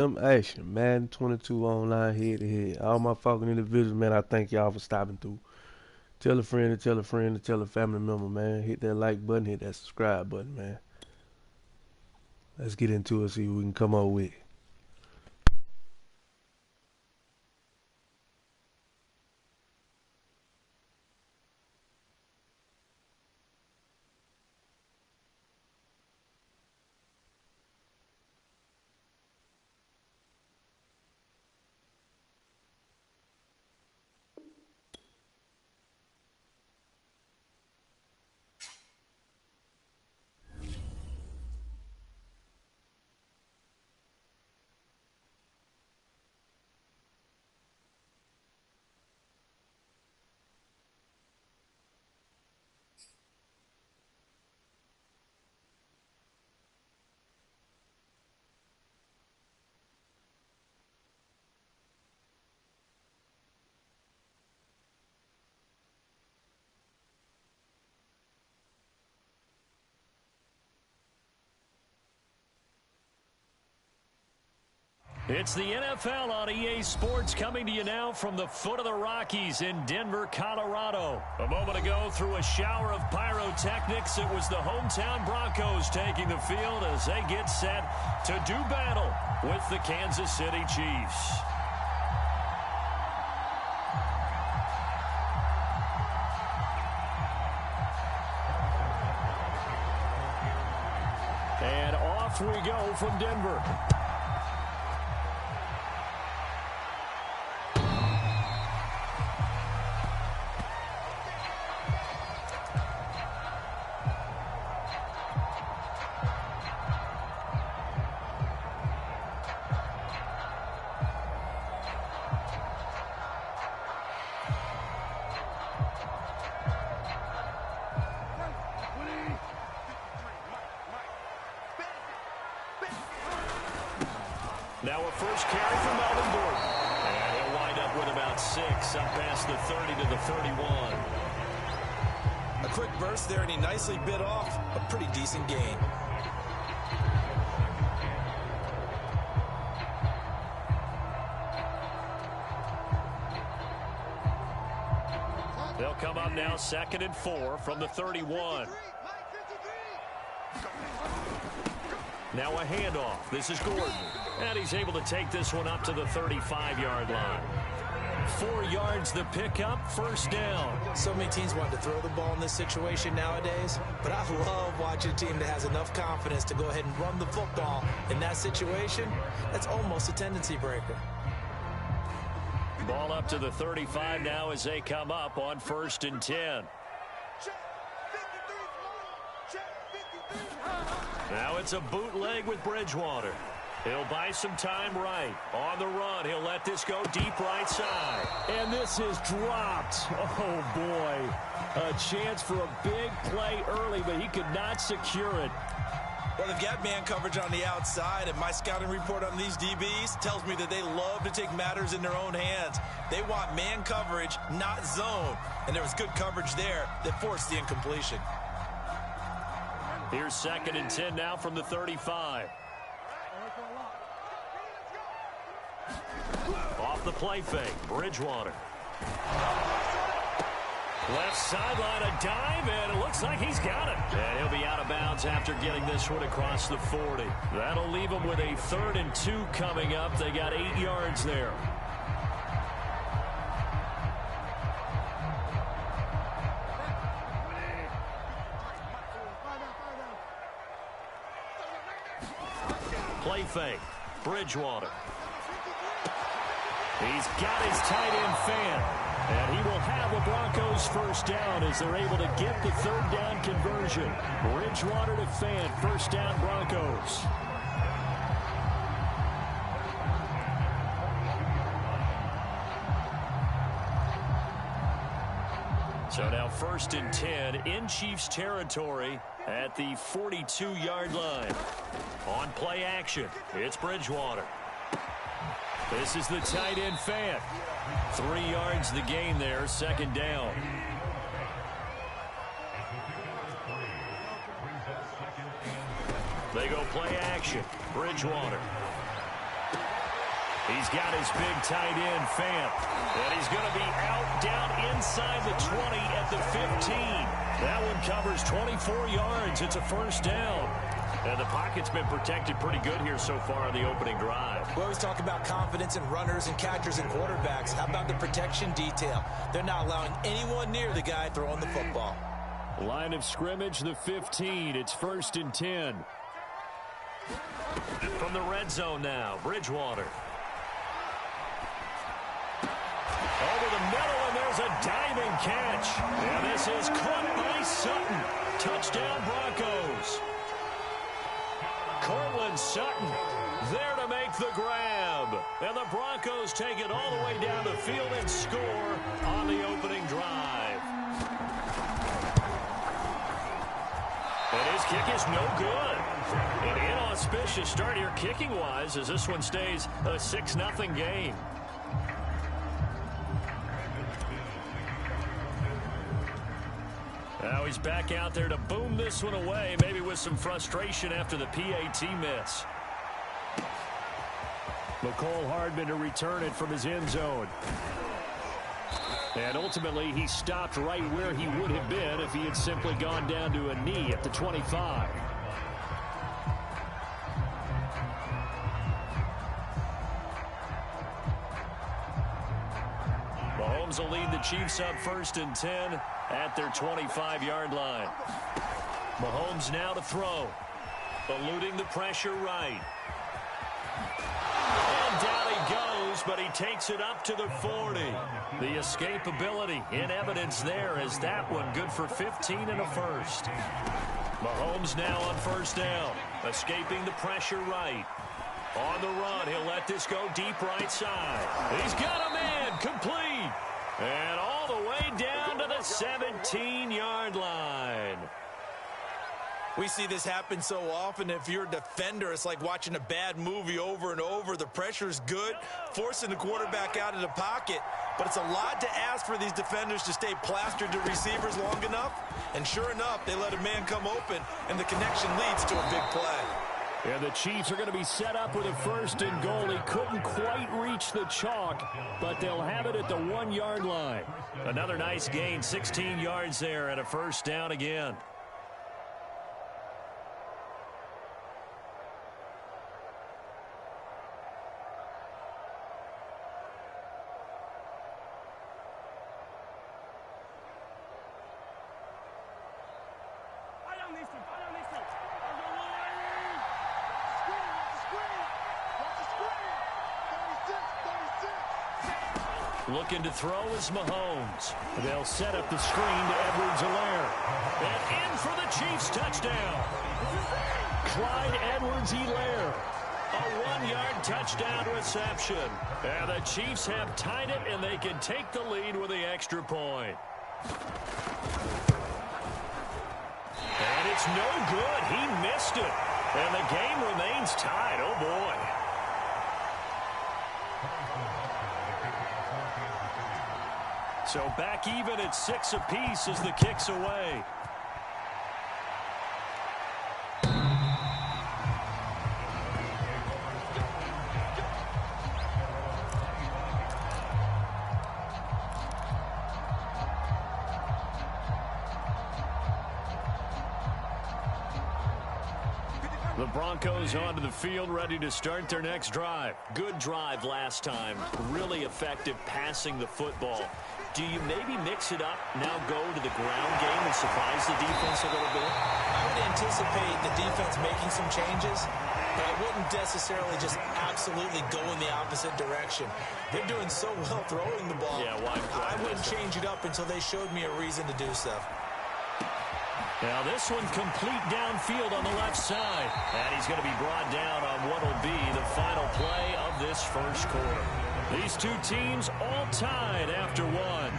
Them action, Madden 22 online head to head. All my fucking individuals, man, I thank y'all for stopping through. Tell a friend to tell a friend to tell a family member, man. Hit that like button, hit that subscribe button, man. Let's get into it, see what we can come up with. It's the NFL on EA Sports coming to you now from the foot of the Rockies in Denver, Colorado. A moment ago, through a shower of pyrotechnics, it was the hometown Broncos taking the field as they get set to do battle with the Kansas City Chiefs. And off we go from Denver. Now a first carry for Melvin Gordon. And he'll wind up with about 6 up past the 30 to the 31. A quick burst there, and he nicely bit off a pretty decent gain. They'll come up now 2nd and 4 from the 31. Now a handoff. This is Gordon. And he's able to take this one up to the 35-yard line. 4 yards the pickup, first down. So many teams want to throw the ball in this situation nowadays, but I love watching a team that has enough confidence to go ahead and run the football in that situation. That's almost a tendency breaker. Ball up to the 35 now as they come up on 1st and 10. Now it's a bootleg with Bridgewater. He'll buy some time right. On the run, he'll let this go deep right side. And this is dropped. Oh, boy. A chance for a big play early, but he could not secure it. Well, they've got man coverage on the outside, and my scouting report on these DBs tells me that they love to take matters in their own hands. They want man coverage, not zone. And there was good coverage there that forced the incompletion. Here's 2nd and 10 now from the 35. Off the play fake, Bridgewater. Left sideline, a dive, and it looks like he's got it. And he'll be out of bounds after getting this one across the 40. That'll leave him with a 3rd and 2 coming up. They got 8 yards there. Play fake, Bridgewater. He's got his tight end fan. And he will have a Broncos first down as they're able to get the 3rd down conversion. Bridgewater to fan, first down Broncos. So now 1st and 10 in Chiefs territory at the 42-yard line. On play action, it's Bridgewater. This is the tight end fan. 3 yards the gain there, 2nd down. They go play action. Bridgewater. He's got his big tight end, Fant. And he's going to be out down inside the 20 at the 15. That one covers 24 yards. It's a first down. And the pocket's been protected pretty good here so far on the opening drive. We always talk about confidence in runners and catchers and quarterbacks. How about the protection detail? They're not allowing anyone near the guy throwing the football. Line of scrimmage, the 15. It's 1st and 10. From the red zone now, Bridgewater. Over the middle, and there's a diving catch. And this is caught by Sutton. Touchdown, Broncos. Cortland Sutton there to make the grab. And the Broncos take it all the way down the field and score on the opening drive. And his kick is no good. An inauspicious start here kicking-wise as this one stays a 6-0 game. Now he's back out there to boom this one away, maybe with some frustration after the PAT miss. McCole Hardman to return it from his end zone. And ultimately, he stopped right where he would have been if he had simply gone down to a knee at the 25. Mahomes will lead the Chiefs up 1st and 10 at their 25-yard line. Mahomes now to throw. Eluding the pressure right. And down he goes, but he takes it up to the 40. The escapability in evidence there as that one good for 15 and a first. Mahomes now on 1st down. Escaping the pressure right. On the run, he'll let this go deep right side. He's got a man, complete. And all the way down to the 17-yard line. We see this happen so often. If you're a defender, it's like watching a bad movie over and over. The pressure's good, forcing the quarterback out of the pocket. But it's a lot to ask for these defenders to stay plastered to receivers long enough. And sure enough, they let a man come open, and the connection leads to a big play. And the Chiefs are going to be set up with a 1st and goal. He couldn't quite reach the chalk, but they'll have it at the 1-yard line. Another nice gain, 16 yards there, and a 1st down again. Looking to throw is Mahomes. They'll set up the screen to Edwards-Helaire. And in for the Chiefs touchdown. Clyde Edwards-Helaire. A 1-yard touchdown reception. And the Chiefs have tied it, and they can take the lead with the extra point. And it's no good. He missed it. And the game remains tied. Oh, boy. So back even at 6 apiece as the kick's away. The Broncos onto the field, ready to start their next drive. Good drive last time. Really effective passing the football. Do you maybe mix it up, now go to the ground game and surprise the defense a little bit? I would anticipate the defense making some changes, but I wouldn't necessarily just absolutely go in the opposite direction. They're doing so well throwing the ball. Yeah, why I wouldn't change it up until they showed me a reason to do so. Now this one complete downfield on the left side. And he's going to be brought down on what will be the final play of this first quarter. These two teams all tied after one.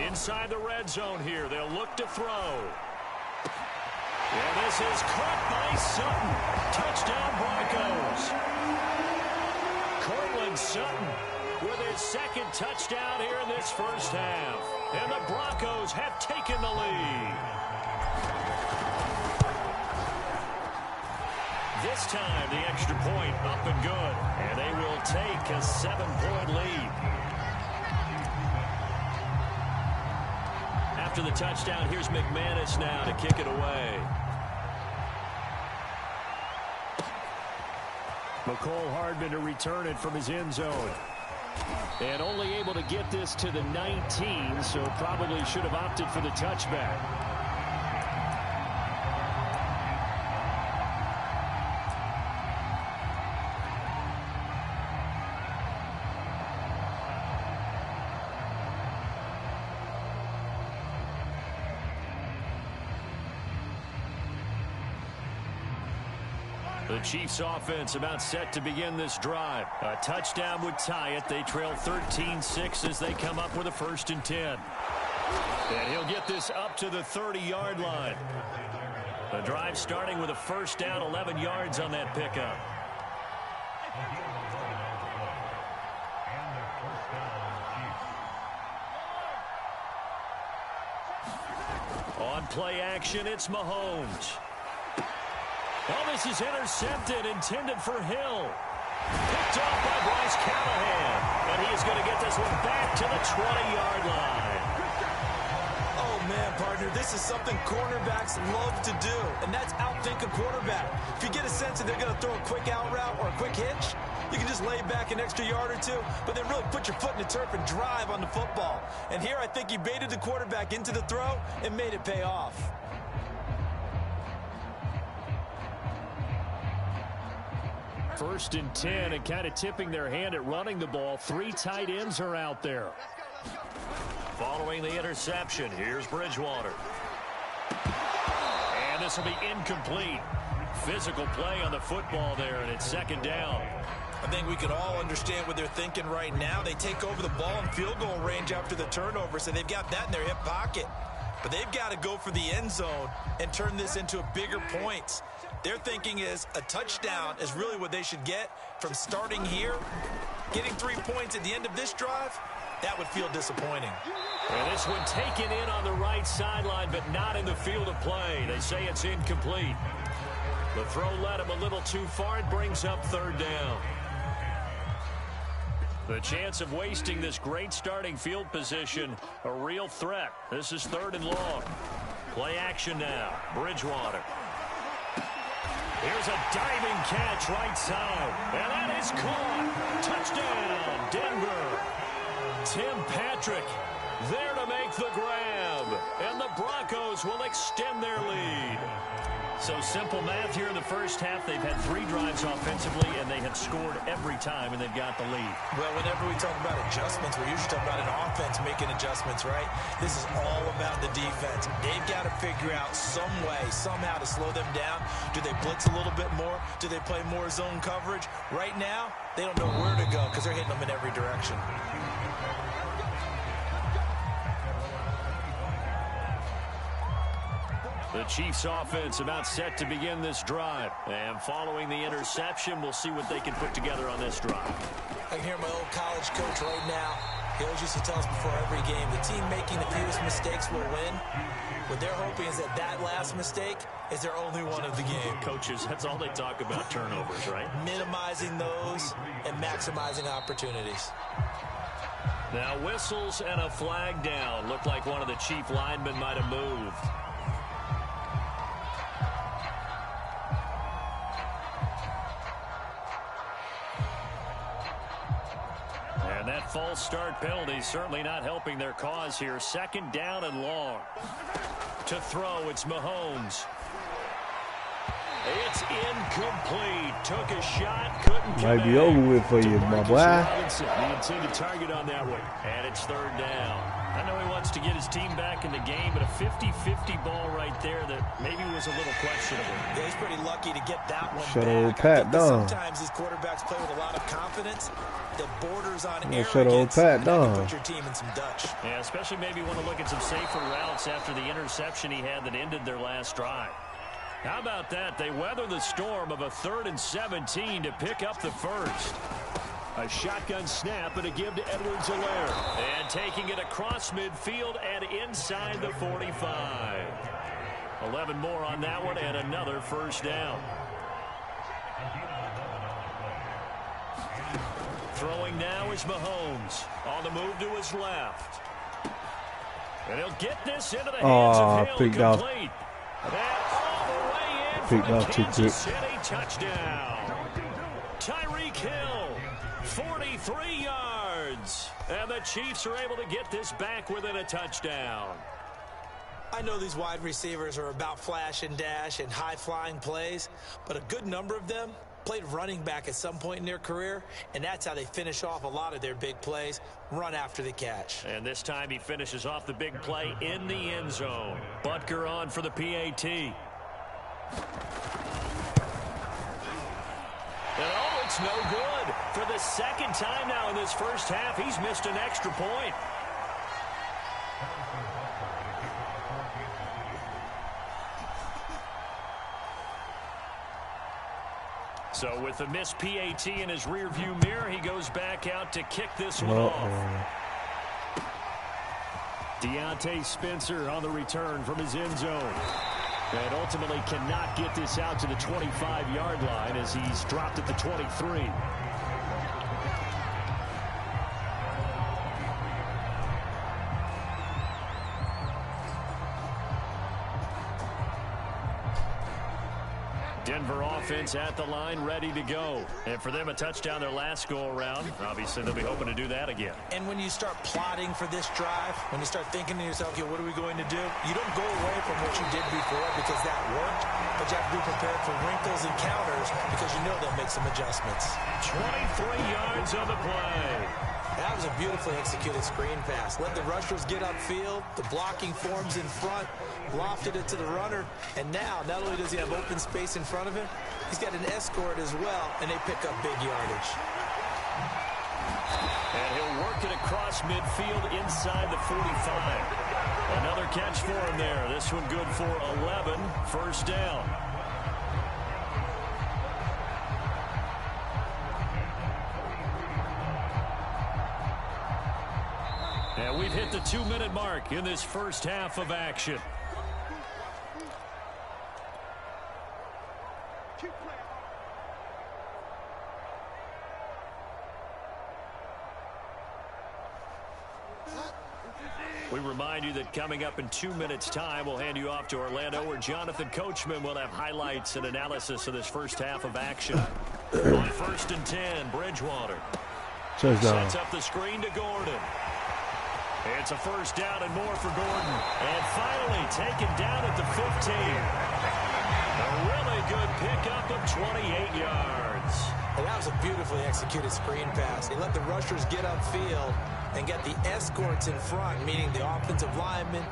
Inside the red zone here, they'll look to throw. And this is caught by Sutton. Touchdown Broncos. Cortland Sutton with his second touchdown here in this first half. And the Broncos have taken the lead. This time, the extra point up and good. And they will take a 7-point lead. After the touchdown, here's McManus now to kick it away. McCole Hardman to return it from his end zone. And only able to get this to the 19, so probably should have opted for the touchback. The Chiefs offense about set to begin this drive. A touchdown would tie it. They trail 13-6 as they come up with a 1st and 10. And he'll get this up to the 30-yard line. The drive starting with a 1st down, 11 yards on that pickup. On play action, it's Mahomes. Oh, this is intercepted, intended for Hill. Picked off by Bryce Callahan. And he is going to get this one back to the 20-yard line. Oh, man, partner, this is something cornerbacks love to do, and that's outthink a quarterback. If you get a sense that they're going to throw a quick out route or a quick hitch, you can just lay back an extra yard or two, but then really put your foot in the turf and drive on the football. And here I think he baited the quarterback into the throw and made it pay off. First and 10, and kind of tipping their hand at running the ball. 3 tight ends are out there. Following the interception, here's Bridgewater. And this will be incomplete. Physical play on the football there, and it's 2nd down. I think we can all understand what they're thinking right now. They take over the ball in field goal range after the turnover, so they've got that in their hip pocket. But they've got to go for the end zone and turn this into a bigger points. Their thinking is a touchdown is really what they should get from starting here. Getting 3 points at the end of this drive, that would feel disappointing. And this one taken in on the right sideline, but not in the field of play. They say it's incomplete. The throw led him a little too far. It brings up 3rd down. The chance of wasting this great starting field position, a real threat. This is 3rd and long. Play action now. Bridgewater. Here's a diving catch right side. And that is caught. Touchdown, Denver. Tim Patrick there to make the grab. And the Broncos will extend their lead. So simple math here in the first half. They've had 3 drives offensively, and they have scored every time, and they've got the lead. Well, whenever we talk about adjustments, we're usually talking about an offense making adjustments, right? This is all about the defense. They've got to figure out some way, somehow to slow them down. Do they blitz a little bit more? Do they play more zone coverage? Right now, they don't know where to go because they're hitting them in every direction. The Chiefs offense about set to begin this drive. And following the interception, we'll see what they can put together on this drive. I can hear my old college coach right now. He always used to tell us before every game, the team making the fewest mistakes will win. What they're hoping is that that last mistake is their only one of the game. Coaches, that's all they talk about, turnovers, right? Minimizing those and maximizing opportunities. Now whistles and a flag down. Looked like one of the Chief linemen might have moved. And that false start penalty certainly not helping their cause here. 2nd down and long. To throw, it's Mahomes. It's incomplete. Took a shot, couldn't Might be over with for you, my boy. Robinson, the intended target on that one. And it's third down. I know he wants to get his team back in the game, but a 50-50 ball right there that maybe was a little questionable. Yeah, he's pretty lucky to get that one Shut back. old Pat down. Sometimes these quarterbacks play with a lot of confidence that borders on arrogance. Shut old Pat down. Put your team in some Dutch. Yeah, especially maybe want to look at some safer routes after the interception he had that ended their last drive. How about that? They weather the storm of a 3rd and 17 to pick up the first. A shotgun snap and a give to Edwards-Helaire. And taking it across midfield and inside the 45. 11 more on that one and another first down. Throwing now is Mahomes. On the move to his left. And he'll get this into the hands of Hill. Picked off. Complete. And all the way in Picked for the off too Kansas quick. City touchdown. Tyreek Hill, 43 yards. And the Chiefs are able to get this back within a touchdown. I know these wide receivers are about flash and dash and high-flying plays, but a good number of them played running back at some point in their career, and that's how they finish off a lot of their big plays, run after the catch. And this time he finishes off the big play in the end zone. Butker on for the PAT. And oh, it's no good. For the second time now in this first half, he's missed an extra point. So with the missed PAT in his rearview mirror, he goes back out to kick this one off. Deontay Spencer on the return from his end zone. And ultimately cannot get this out to the 25-yard line as he's dropped at the 23. Denver offense at the line, ready to go. And for them, a touchdown their last go-around. Obviously, they'll be hoping to do that again. And when you start plotting for this drive, when you start thinking to yourself, okay, what are we going to do? You don't go away from what you did before because that worked, but you have to be prepared for wrinkles and counters because you know they'll make some adjustments. 23 yards on the play. That was a beautifully executed screen pass. Let the rushers get upfield. The blocking forms in front. Lofted it to the runner. And now, not only does he have open space in front of him, he's got an escort as well, and they pick up big yardage. And he'll work it across midfield inside the 45. Another catch for him there. This one good for 11. First down. And we've hit the 2-minute mark in this first half of action. We remind you that coming up in 2 minutes' time, we'll hand you off to Orlando, where Jonathan Coachman will have highlights and analysis of this first half of action. On 1st and 10, Bridgewater sets up the screen to Gordon. It's a first down and more for Gordon. And finally taken down at the 15. A really good pickup of 28 yards. And that was a beautifully executed screen pass. They let the rushers get upfield and get the escorts in front, meaning the offensive linemen,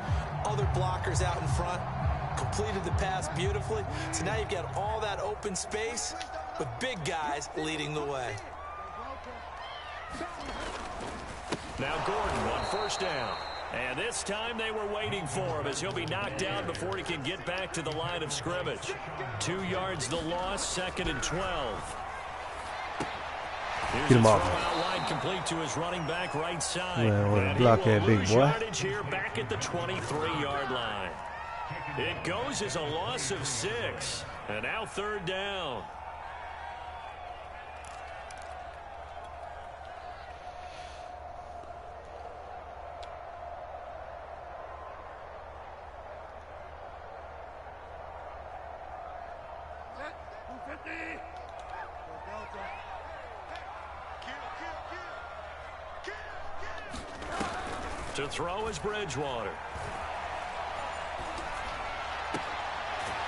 other blockers out in front, completed the pass beautifully. So now you've got all that open space with big guys leading the way. Now Gordon on first down. And this time they were waiting for him as he'll be knocked down before he can get back to the line of scrimmage. 2 yards the loss, 2nd and 12. Here's Get him a off. throw out wide complete to his running back right side. Man, what a And block he will that big lose boy. yardage here back at the 23-yard line. It goes as a loss of 6. And now 3rd down. To throw is Bridgewater.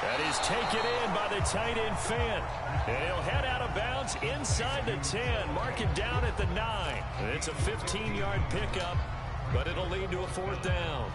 And he's taken in by the tight end Fant. And he'll head out of bounds inside the 10. Mark it down at the 9. It's a 15-yard pickup, but it'll lead to a 4th down.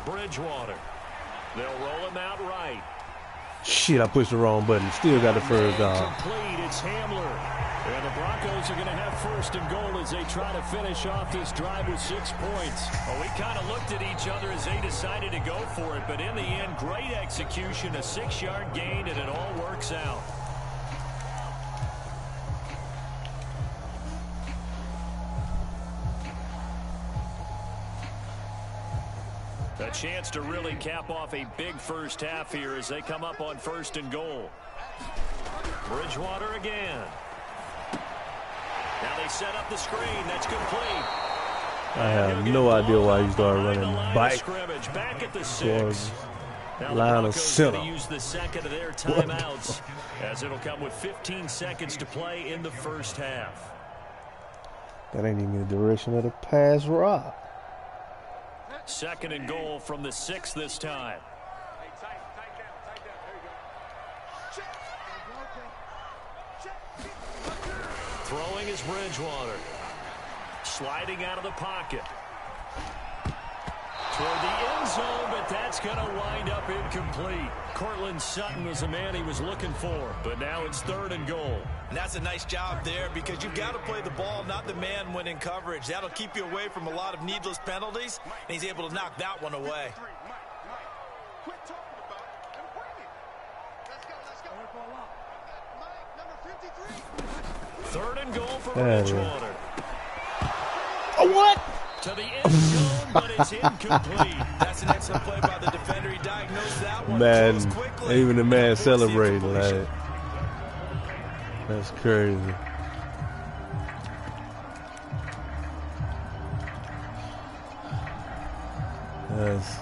Bridgewater. They'll roll him out right. Shit, I pushed the wrong button. Still got the first down. Complete. It's Hamler. And the Broncos are going to have 1st and goal as they try to finish off this drive with 6 points. Well, we kind of looked at each other as they decided to go for it. But in the end, great execution, a 6-yard gain, and it all works out. A chance to really cap off a big first half here as they come up on 1st and goal. Bridgewater again. Now they set up the screen. That's complete. I have no idea why he started running back at the 6. Line of center. Use the second of their timeouts as it'll come with 15 seconds to play in the first half. That ain't even the direction of the pass rock. 2nd and goal from the 6 this time. Throwing is Bridgewater. Sliding out of the pocket. Toward the end zone, but that's going to wind up incomplete. Cortland Sutton was the man he was looking for, but now it's 3rd and goal. And that's a nice job there because you've got to play the ball, not the man when in coverage. That'll keep you away from a lot of needless penalties, and he's able to knock that one away. 3rd and goal for Bridgewater. Oh, what? To the end zone, but it's incomplete. That's an excellent play by the defender. He diagnosed that one. Man, even the man celebrating. Like, that's crazy. That's...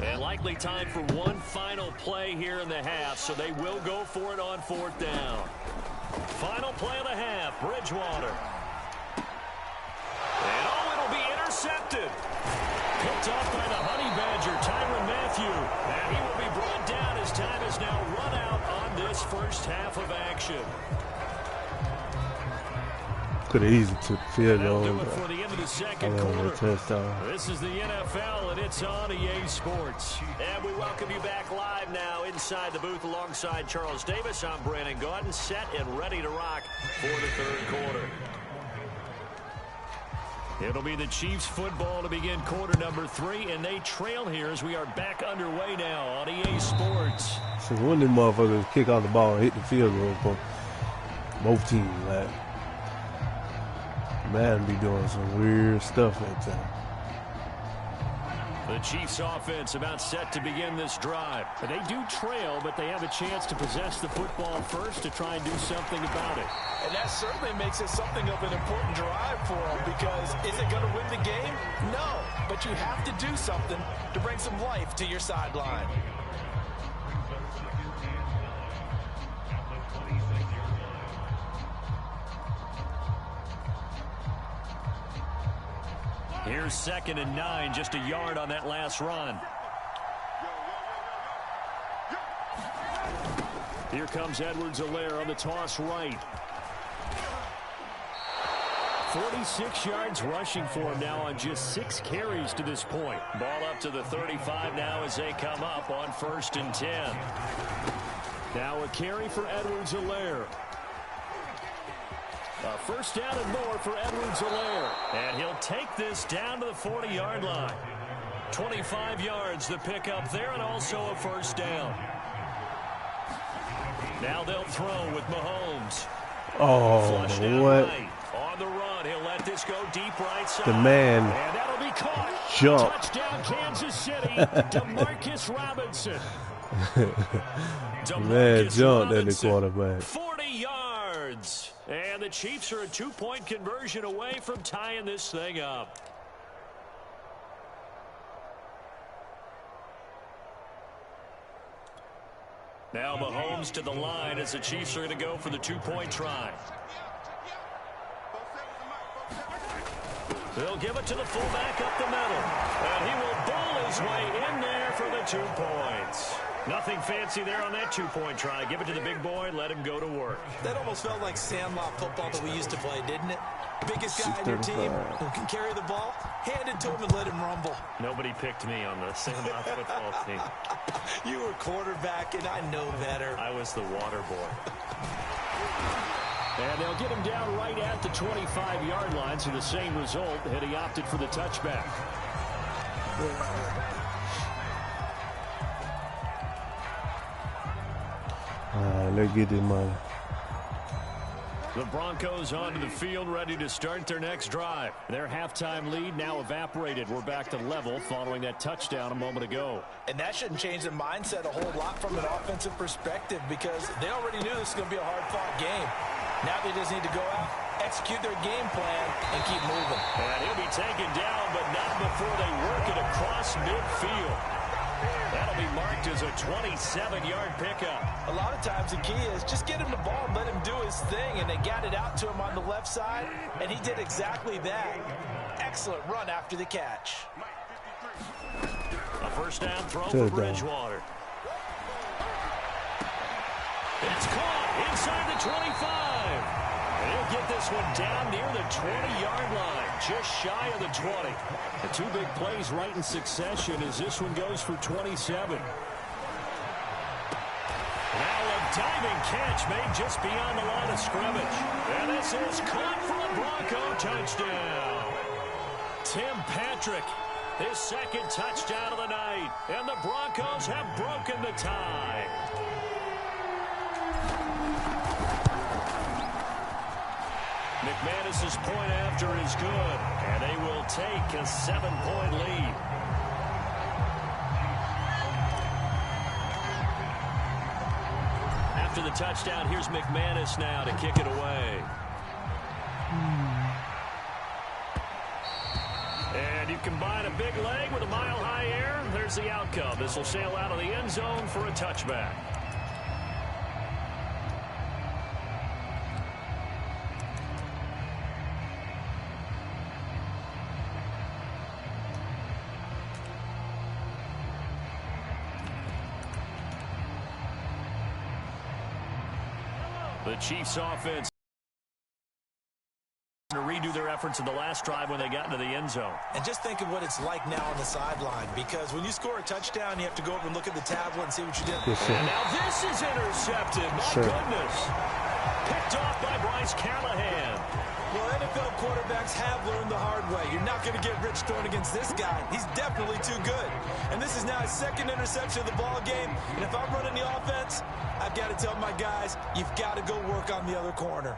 And likely time for one final play here in the half, so they will go for it on 4th down. Final play of the half, Bridgewater. And it'll be intercepted. Picked off by the Honey Badger, Tyrann Mathieu. And he will be brought down as time is now run out on this first half of action. Could have easily took the field goal. That'll do it for the end of the second quarter. Touchdown. This is the NFL, and it's on EA Sports. And we welcome you back live now inside the booth alongside Charles Davis. I'm Brandon Gaudin, set and ready to rock for the 3rd quarter. It'll be the Chiefs football to begin quarter number 3, and they trail here as we are back underway now on EA Sports. So when them motherfuckers kick off the ball and hit the field goal for both teams, like, Madden be doing some weird stuff at time. The Chiefs offense about set to begin this drive. They do trail, but they have a chance to possess the football first to try and do something about it. And that certainly makes it something of an important drive for them, because is it going to win the game? No, but you have to do something to bring some life to your sideline. Here's 2nd and 9, just a yard on that last run. Here comes Edwards-Helaire on the toss right. 46 yards rushing for him now on just 6 carries to this point. Ball up to the 35 now as they come up on 1st and 10. Now a carry for Edwards-Helaire. A first down and more for Edwards-Helaire. And he'll take this down to the 40-yard line. 25 yards the pickup there, and also a first down. Now they'll throw with Mahomes. Oh, Flushed out what? right. On the run, he'll let let this go deep right side. The man and that'll be caught. jumped. Touchdown, Kansas City. DeMarcus Robinson. Man jumped at the quarterback. 40 yards. And the Chiefs are a 2-point conversion away from tying this thing up. Now Mahomes to the line as the Chiefs are going to go for the 2-point try. They'll give it to the fullback up the middle. And he will bowl his way in there for the 2 points. Nothing fancy there on that 2-point try. Give it to the big boy, let him go to work. That almost felt like sandlot football that we used to play, didn't it? Biggest guy on your team who can carry the ball, hand it to him and let him rumble. Nobody picked me on the sandlot football team. You were quarterback, and I know better. I was the water boy. And they'll get him down right at the 25-yard line, so the same result, and he opted for the touchback. All right, let's get this money. The Broncos onto the field, ready to start their next drive. Their halftime lead now evaporated. We're back to level following that touchdown a moment ago. And that shouldn't change the mindset a whole lot from an offensive perspective because they already knew this was going to be a hard-fought game. Now they just need to go out, execute their game plan, and keep moving. And he'll be taken down, but not before they work it across midfield. That'll be marked as a 27-yard pickup. A lot of times the key is just get him the ball and let him do his thing, and they got it out to him on the left side, and he did exactly that. Excellent run after the catch. A first down throw for Bridgewater. It's caught inside the 25. And he'll get this one down near the 20-yard line, just shy of the 20. The 2 big plays right in succession as this one goes for 27. Now a diving catch made just beyond the line of scrimmage. And this is caught for a Bronco touchdown. Tim Patrick, his second touchdown of the night. And the Broncos have broken the tie. McManus's point after is good, and they will take a 7-point lead. After the touchdown, here's McManus now to kick it away. And you combine a big leg with a mile-high air, there's the outcome. This will sail out of the end zone for a touchback. The Chiefs offense to redo their efforts in the last drive when they got into the end zone. And just think of what it's like now on the sideline, because when you score a touchdown, you have to go over and look at the tablet and see what you did. And now this is intercepted. My goodness. Picked off by Bryce Callahan. Well, NFL quarterbacks have learned the hard way. You're not going to get rich throwing against this guy. He's definitely too good. And this is now his second interception of the ball game. And if I'm running the offense, I've got to tell my guys, you've got to go work on the other corner.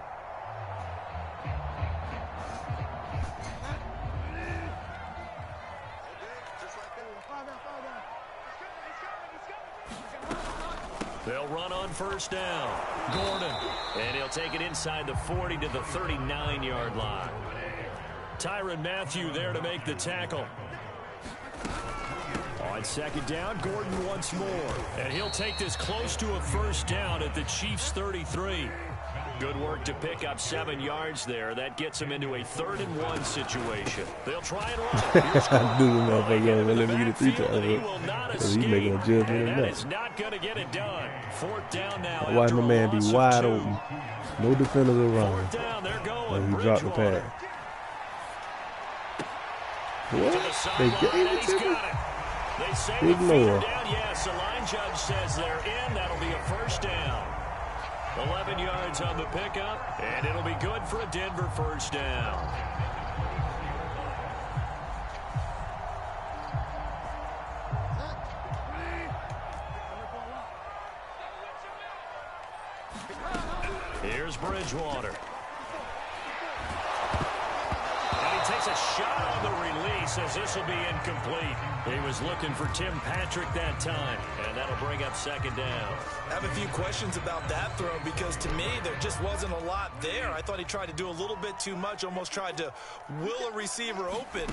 They'll run on first down. Gordon. And he'll take it inside the 40 to the 39-yard line. Tyrann Mathieu there to make the tackle. On second down, Gordon once more. And he'll take this close to a first down at the Chiefs' 33. Good work to pick up 7 yards there. That gets him into a 3rd-and-1 situation. They'll try and run. I do motherfucker. Let me get it 3 times. He will not He's escape. making a judgment And of that that. is not going to get it done. 4th down now. Watch after my a man be loss of wide 2. open. No defenders around. 4th down, they're going. And he dropped the Bridgewater. pass. To the What? They sideline, gave and it he's to him? got it. They say Big the feet are Noah. down. Yes, the line judge says they're in. That'll be a first down. 11 yards on the pickup, and it'll be good for a Denver first down. Here's Bridgewater. Gets a shot on the release as this will be incomplete. He was looking for Tim Patrick that time, and that'll bring up second down. I have a few questions about that throw because to me there just wasn't a lot there. I thought he tried to do a little bit too much, almost tried to will a receiver open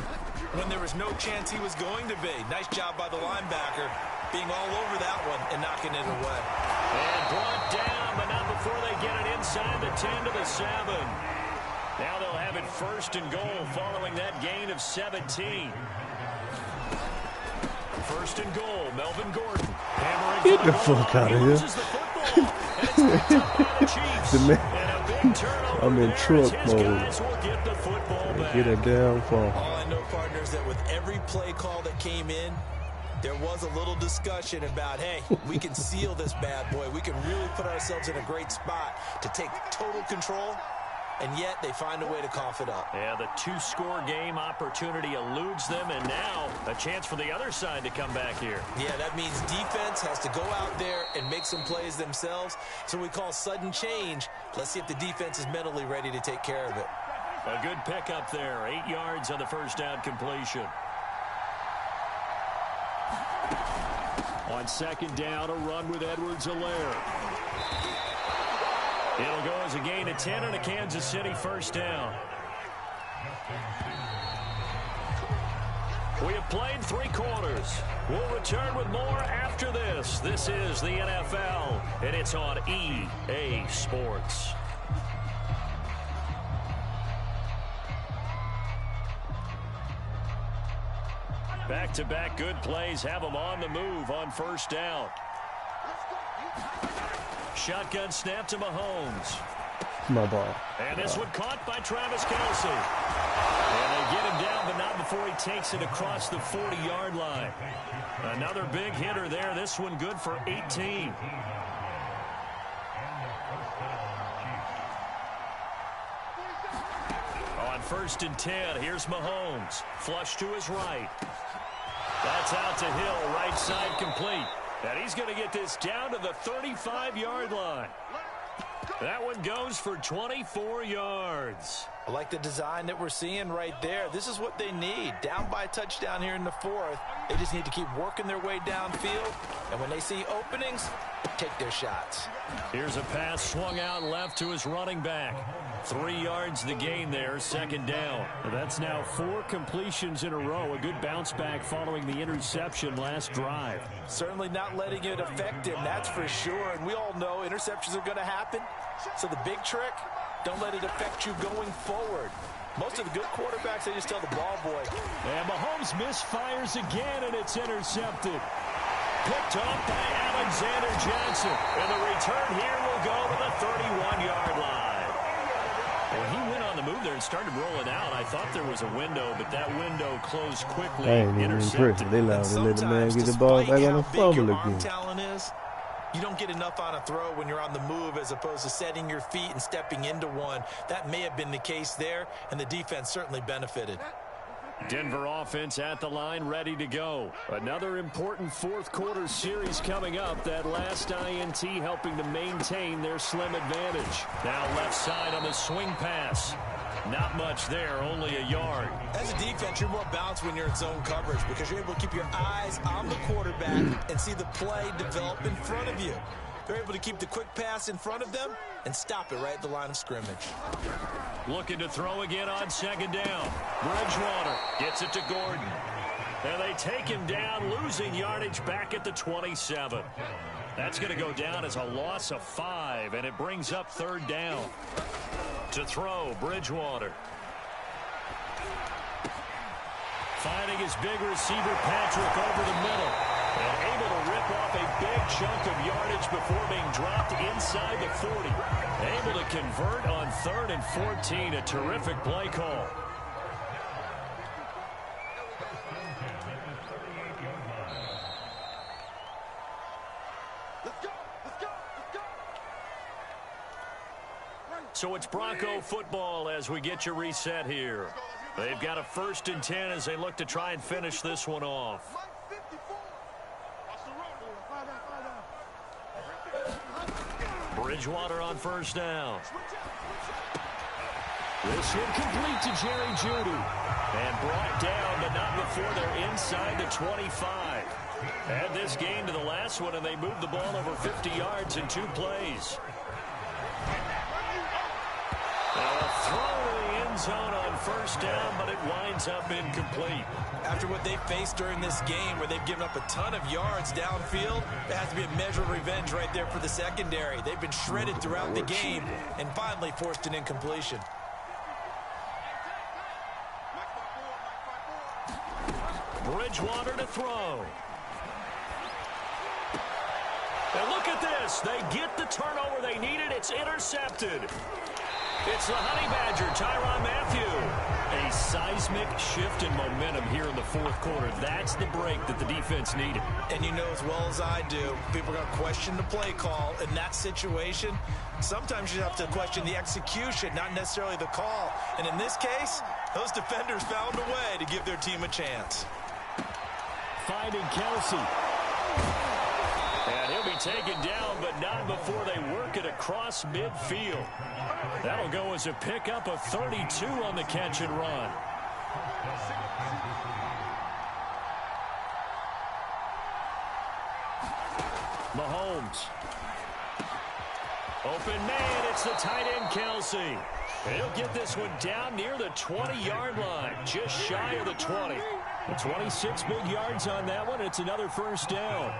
when there was no chance he was going to be. Nice job by the linebacker being all over that one and knocking it away. And brought down, but not before they get it inside the 10 to the 7. Now they'll have it first and goal following that gain of 17. First and goal, Melvin Gordon. Get the fuck out of here. I'm in truck mode. Get a damn phone. All I know, partners, that with every play call that came in, there was a little discussion about, hey, we can seal this bad boy. We can really put ourselves in a great spot to take total control. And yet they find a way to cough it up. Yeah, the two-score game opportunity eludes them, and now a chance for the other side to come back here. Yeah, that means defense has to go out there and make some plays themselves. So we call sudden change. Let's see if the defense is mentally ready to take care of it. A good pickup there. 8 yards on the first down completion. On second down, a run with Edwards-Helaire. It'll go as a gain of 10 and a Kansas City first down. We have played 3 quarters. We'll return with more after this. This is the NFL, and it's on EA Sports. Back-to-back good plays have them on the move on first down. Shotgun snap to Mahomes. My ball. And this one caught by Travis Kelce. And they get him down, but not before he takes it across the 40-yard line. Another big hitter there. This one good for 18. On first and 10, here's Mahomes. Flush to his right. That's out to Hill, right side complete. And he's going to get this down to the 35-yard line. That one goes for 24 yards. I like the design that we're seeing right there. This is what they need. Down by a touchdown here in the 4th. They just need to keep working their way downfield. And when they see openings, take their shots. Here's a pass swung out left to his running back. 3 yards the gain there, second down. That's now 4 completions in a row. A good bounce back following the interception last drive. Certainly not letting it affect him, that's for sure. And we all know interceptions are going to happen. So the big trick, don't let it affect you going forward. Most of the good quarterbacks, they just tell the ball boy. And Mahomes misfires again, and it's intercepted. Picked off by Alexander Johnson. And the return here will go to the 31-yard line. Well, he went on the move there and started rolling out. I thought there was a window, but that window closed quickly. I ain't even impressed. They allowed to let the man get the ball back on the fumble again. Talent is, you don't get enough on a throw when you're on the move as opposed to setting your feet and stepping into one. That may have been the case there, and the defense certainly benefited. Denver offense at the line, ready to go. Another important 4th quarter series coming up. That last INT helping to maintain their slim advantage. Now left side on the swing pass. Not much there, only a yard. As a defense, you're more balanced when you're in zone coverage because you're able to keep your eyes on the quarterback and see the play develop in front of you. They're able to keep the quick pass in front of them and stop it right at the line of scrimmage. Looking to throw again on second down. Bridgewater gets it to Gordon. And they take him down, losing yardage back at the 27. That's going to go down as a loss of 5, and it brings up third down. To throw, Bridgewater. Finding his big receiver, Patrick, over the middle. And able to rip off a big chunk of yardage before being dropped inside the 40. Able to convert on 3rd and 14. A terrific play call. So it's Bronco football as we get you reset here. They've got a 1st and 10 as they look to try and finish this one off. Bridgewater on first down. This one complete to Jerry Jeudy. And brought down, but not before they're inside the 25. Add this game to the last one, and they moved the ball over 50 yards in 2 plays. Now a throw to the end zone on first down, but it winds up incomplete. After what they faced during this game, where they've given up a ton of yards downfield, there has to be a measure of revenge right there for the secondary. They've been shredded throughout the game and finally forced an incompletion. Bridgewater to throw. And look at this. They get the turnover they needed. It's intercepted. It's the Honey Badger, Tyrann Mathieu. A seismic shift in momentum here in the fourth quarter. That's the break that the defense needed. And you know as well as I do, people are going to question the play call in that situation. Sometimes you have to question the execution, not necessarily the call. And in this case, those defenders found a way to give their team a chance. Finding Kelsey. And he'll be taken down, but not before they work it across midfield. That'll go as a pickup of 32 on the catch and run. Mahomes. Open man, it's the tight end Kelsey. And he'll get this one down near the 20-yard line, just shy of the 20. 26 big yards on that one. It's another first down.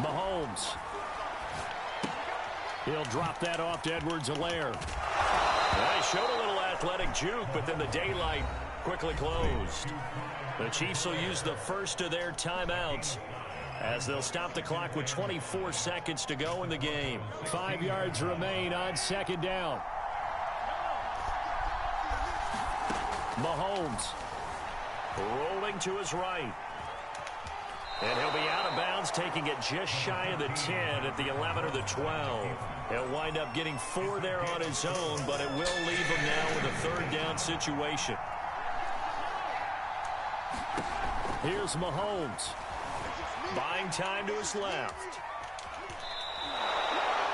Mahomes. He'll drop that off to Edwards-Helaire. They showed a little athletic juke, but then the daylight quickly closed. The Chiefs will use the first of their timeouts as they'll stop the clock with 24 seconds to go in the game. 5 yards remain on second down. Mahomes rolling to his right. And he'll be out of bounds, taking it just shy of the 10 at the 11 or the 12. He'll wind up getting 4 there on his own, but it will leave him now with a third down situation. Here's Mahomes. Buying time to his left.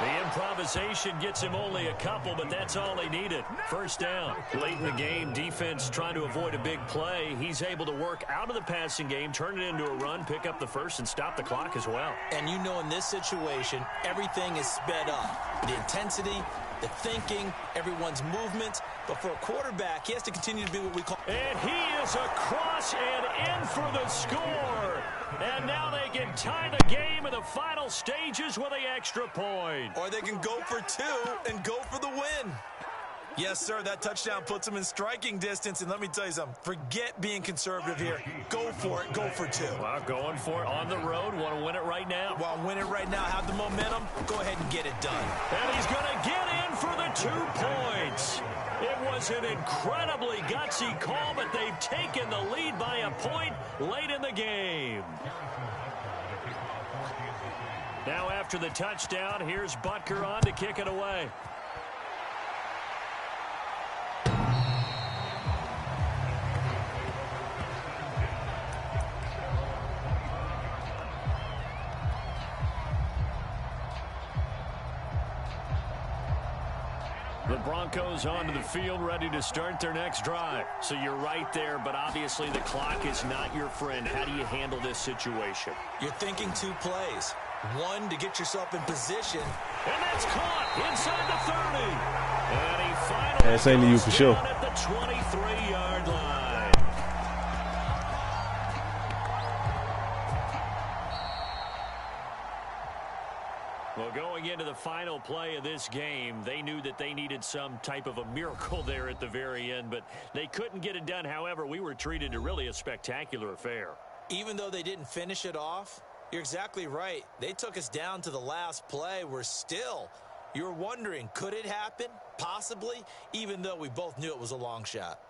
The improvisation gets him only a couple, but that's all they needed. First down. Late in the game, defense trying to avoid a big play. He's able to work out of the passing game, turn it into a run, pick up the first, and stop the clock as well. And you know in this situation, everything is sped up. The intensity, the thinking, everyone's movement. But for a quarterback, he has to continue to be what we call... And he is across and in for the score. And now they can tie the game in the final stages with the extra point. Or they can go for 2 and go for the win. Yes, sir, that touchdown puts them in striking distance. And let me tell you something, forget being conservative here. Go for it, go for 2. Well, going for it on the road. Want to win it right now? Well, win it right now, have the momentum, go ahead and get it done. And he's going to get in for the 2 points. It was an incredibly gutsy call, but they've taken the lead by a point late in the game. Now after the touchdown, here's Butker on to kick it away. The Broncos onto the field, ready to start their next drive. So you're right there, but obviously the clock is not your friend. How do you handle this situation? You're thinking 2 plays. 1 to get yourself in position. And that's caught inside the 30. And he finally That's ain't you for sure. at the 23-yard line. Well, going into the final play of this game, they knew that they needed some type of a miracle there at the very end, but they couldn't get it done. However, we were treated to really a spectacular affair. Even though they didn't finish it off, you're exactly right. They took us down to the last play. You're wondering, could it happen? Possibly, even though we both knew it was a long shot.